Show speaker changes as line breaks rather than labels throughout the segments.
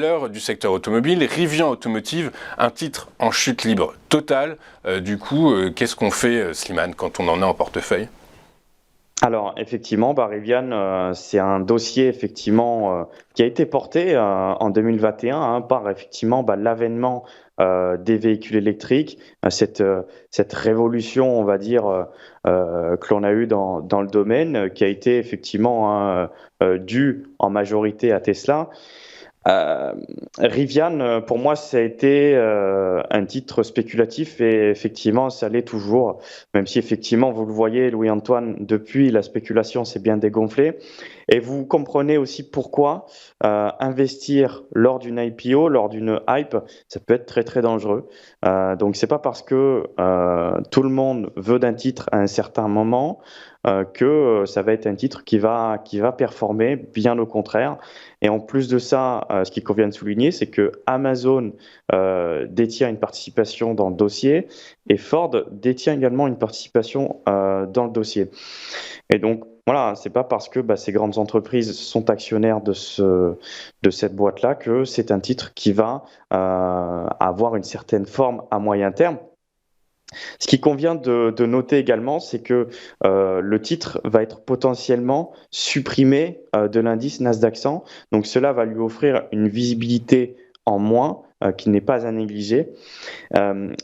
valeurs du secteur automobile. Rivian Automotive, un titre en chute libre totale. Qu'est-ce qu'on fait, Slimane, quand on en a en portefeuille?
Alors effectivement, Rivian, c'est un dossier effectivement qui a été porté en 2021 par effectivement l'avènement des véhicules électriques, cette révolution, on va dire, que l'on a eue dans le domaine, qui a été effectivement due en majorité à Tesla. Euh, Rivian, pour moi, ça a été un titre spéculatif et effectivement, ça l'est toujours, même si effectivement, vous le voyez, Louis-Antoine, depuis, la spéculation s'est bien dégonflée. Et vous comprenez aussi pourquoi investir lors d'une IPO, lors d'une hype, ça peut être très très dangereux. Donc, c'est pas parce que tout le monde veut d'un titre à un certain moment que ça va être un titre qui va performer, bien au contraire. Et en plus de ça, ce qu'il convient de souligner, c'est que Amazon détient une participation dans le dossier et Ford détient également une participation dans le dossier. Et donc, voilà, c'est pas parce que ces grandes entreprises sont actionnaires de cette boîte-là que c'est un titre qui va avoir une certaine forme à moyen terme. Ce qui convient de noter également, c'est que le titre va être potentiellement supprimé de l'indice Nasdaq 100. Donc cela va lui offrir une visibilité en moins qui n'est pas à négliger.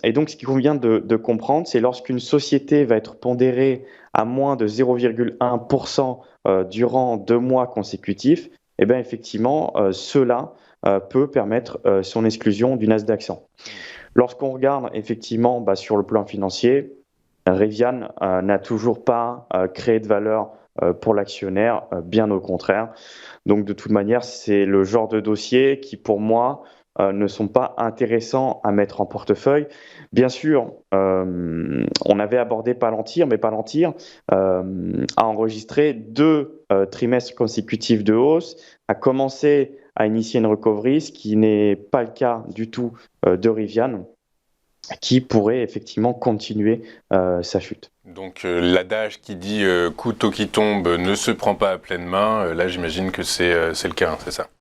Et donc ce qu'il convient de comprendre, c'est lorsqu'une société va être pondérée à moins de 0,1% durant 2 mois consécutifs, eh bien effectivement, cela peut permettre son exclusion du Nasdaq 100. Lorsqu'on regarde effectivement sur le plan financier, Rivian n'a toujours pas créé de valeur pour l'actionnaire, bien au contraire. Donc de toute manière, c'est le genre de dossier qui pour moi ne sont pas intéressants à mettre en portefeuille. Bien sûr, on avait abordé Palantir, mais Palantir a enregistré 2 trimestres consécutifs de hausse, a commencé à initier une recovery, ce qui n'est pas le cas du tout de Rivian, qui pourrait effectivement continuer sa chute.
Donc l'adage qui dit couteau qui tombe ne se prend pas à pleine main, là j'imagine que c'est le cas, hein, c'est ça?